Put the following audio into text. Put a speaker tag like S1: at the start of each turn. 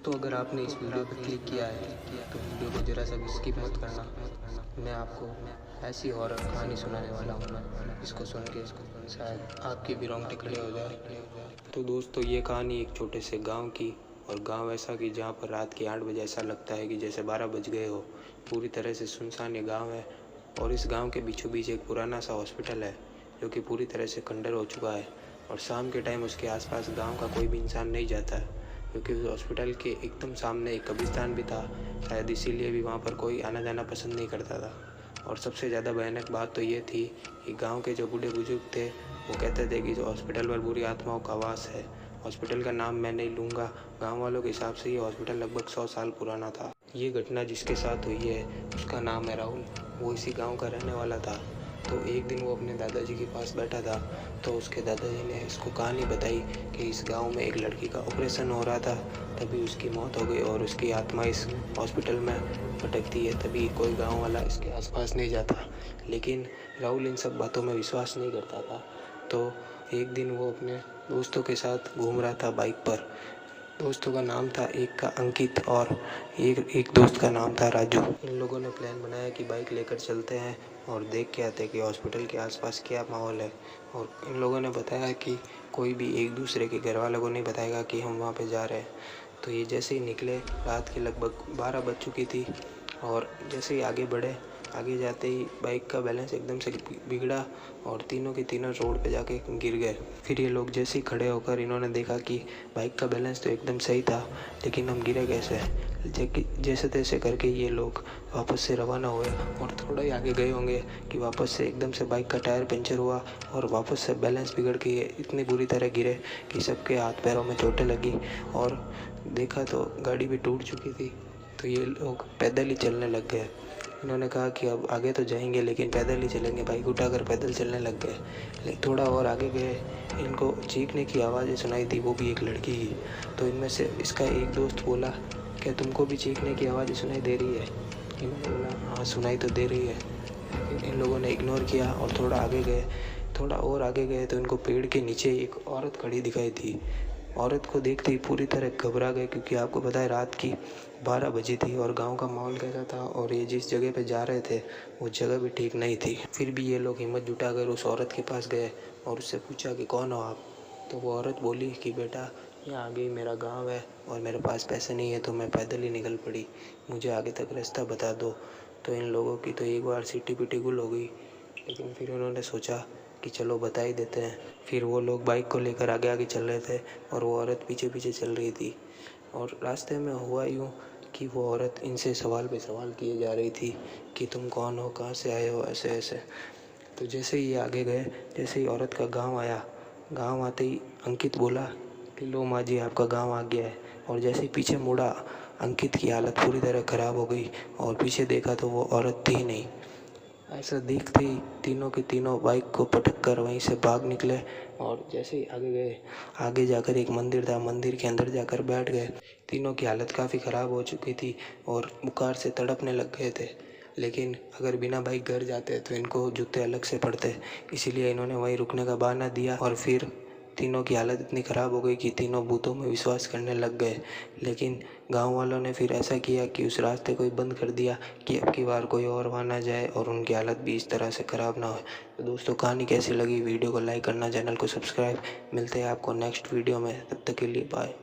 S1: दोस्तों, अगर आपने इस वीडियो पर क्लिक किया है तो वीडियो को ज़रा सा भी स्किप मत करना। मैं आपको ऐसी हॉरर कहानी सुनाने वाला हूँ जिसको सुन के शायद आपके भी रोंगटे खड़े हो जाए। तो दोस्तों, ये कहानी एक छोटे से गांव की, और गांव ऐसा कि जहाँ पर रात के 8 बजे ऐसा लगता है कि जैसे 12 बज गए हो। पूरी तरह से सुनसान ये गाँव है, और इस गाँव के बीचों बीच एक पुराना सा हॉस्पिटल है जो कि पूरी तरह से खंडर हो चुका है। और शाम के टाइम उसके आसपास गांव का कोई भी इंसान नहीं जाता है, क्योंकि उस हॉस्पिटल के एकदम सामने एक कब्रिस्तान भी था। शायद इसीलिए भी वहाँ पर कोई आना जाना पसंद नहीं करता था। और सबसे ज़्यादा भयानक बात तो ये थी कि गांव के जो बूढ़े बुजुर्ग थे वो कहते थे कि जो हॉस्पिटल पर बुरी आत्माओं का वास है। हॉस्पिटल का नाम मैं नहीं लूँगा, गांव वालों के हिसाब से ये हॉस्पिटल लगभग 100 साल पुराना था। ये घटना जिसके साथ हुई है उसका नाम है राहुल। वो इसी गाँव का रहने वाला था। तो एक दिन वो अपने दादाजी के पास बैठा था, तो उसके दादाजी ने इसको कहानी बताई कि इस गांव में एक लड़की का ऑपरेशन हो रहा था, तभी उसकी मौत हो गई और उसकी आत्मा इस हॉस्पिटल में भटकती है। तभी कोई गांव वाला इसके आसपास नहीं जाता। लेकिन राहुल इन सब बातों में विश्वास नहीं करता था। तो एक दिन वो अपने दोस्तों के साथ घूम रहा था बाइक पर। दोस्तों का नाम था, एक का अंकित और एक दोस्त का नाम था राजू। इन लोगों ने प्लान बनाया कि बाइक लेकर चलते हैं और देख के आते हैं कि हॉस्पिटल के आसपास क्या माहौल है। और इन लोगों ने बताया कि कोई भी एक दूसरे के घर वालों को नहीं बताएगा कि हम वहाँ पे जा रहे हैं। तो ये जैसे ही निकले, रात की लगभग 12 बज चुकी थी। और जैसे ही आगे बढ़े, आगे जाते ही बाइक का बैलेंस एकदम से बिगड़ा और तीनों के तीनों रोड पे जाके गिर गए। फिर ये लोग जैसे ही खड़े होकर इन्होंने देखा कि बाइक का बैलेंस तो एकदम सही था, लेकिन हम गिरे कैसे। जैसे तैसे करके ये लोग वापस से रवाना हुए और थोड़ा ही आगे गए होंगे कि वापस से एकदम से बाइक का टायर पंचर हुआ और वापस से बैलेंस बिगड़ के ये इतनी बुरी तरह गिरे कि सबके हाथ पैरों में चोटें लगी। और देखा तो गाड़ी भी टूट चुकी थी। तो ये लोग पैदल ही चलने लग गए। इन्होंने कहा कि अब आगे तो जाएंगे लेकिन पैदल ही चलेंगे। बाइक उठाकर पैदल चलने लग गए। लेकिन थोड़ा और आगे गए, इनको चीखने की आवाज़ें सुनाई दी, वो भी एक लड़की की। तो इनमें से इसका एक दोस्त बोला, क्या तुमको भी चीखने की आवाज़ें सुनाई दे रही है? इन्होंने बोला, हाँ सुनाई तो दे रही है। लेकिन इन लोगों ने इग्नोर किया और थोड़ा आगे गए। थोड़ा और आगे गए तो इनको पेड़ के नीचे एक औरत खड़ी दिखाई दी। औरत को देखते ही पूरी तरह घबरा गए, क्योंकि आपको पता है रात की 12 बजी थी और गांव का माहौल कैसा था, और ये जिस जगह पे जा रहे थे वो जगह भी ठीक नहीं थी। फिर भी ये लोग हिम्मत जुटाकर उस औरत के पास गए और उससे पूछा कि कौन हो आप। तो वो औरत बोली कि बेटा, यहाँ आगे ही मेरा गांव है और मेरे पास पैसे नहीं है तो मैं पैदल ही निकल पड़ी, मुझे आगे तक रास्ता बता दो। तो इन लोगों की तो एक बार सीटी पिटी गुल हो गई, लेकिन फिर उन्होंने सोचा कि चलो बता ही देते हैं। फिर वो लोग बाइक को लेकर आगे आगे चल रहे थे और वो औरत पीछे पीछे चल रही थी। और रास्ते में हुआ यूँ कि वो औरत इनसे सवाल पे सवाल किए जा रही थी कि तुम कौन हो, कहाँ से आए हो, ऐसे ऐसे। तो जैसे ही ये आगे गए, जैसे ही औरत का गांव आया, गांव आते ही अंकित बोला कि लो माँ जी, आपका गांव आ गया है। और जैसे ही पीछे मुड़ा, अंकित की हालत पूरी तरह ख़राब हो गई और पीछे देखा तो वो औरत थी ही नहीं। ऐसा देखते ही तीनों के तीनों बाइक को पटक कर वहीं से भाग निकले। और जैसे ही आगे गए, आगे जाकर एक मंदिर था, मंदिर के अंदर जाकर बैठ गए। तीनों की हालत काफ़ी ख़राब हो चुकी थी और बुखार से तड़पने लग गए थे। लेकिन अगर बिना बाइक घर जाते तो इनको जूते अलग से पड़ते, इसीलिए इन्होंने वहीं रुकने का बहाना दिया। और फिर तीनों की हालत इतनी ख़राब हो गई कि तीनों भूतों में विश्वास करने लग गए। लेकिन गांव वालों ने फिर ऐसा किया कि उस रास्ते को ही बंद कर दिया कि अब की बार कोई और वहाँ ना जाए और उनकी हालत भी इस तरह से ख़राब ना हो। तो दोस्तों, कहानी कैसी लगी? वीडियो को लाइक करना, चैनल को सब्सक्राइब। मिलते हैं आपको नेक्स्ट वीडियो में, तब तक के लिए बाय।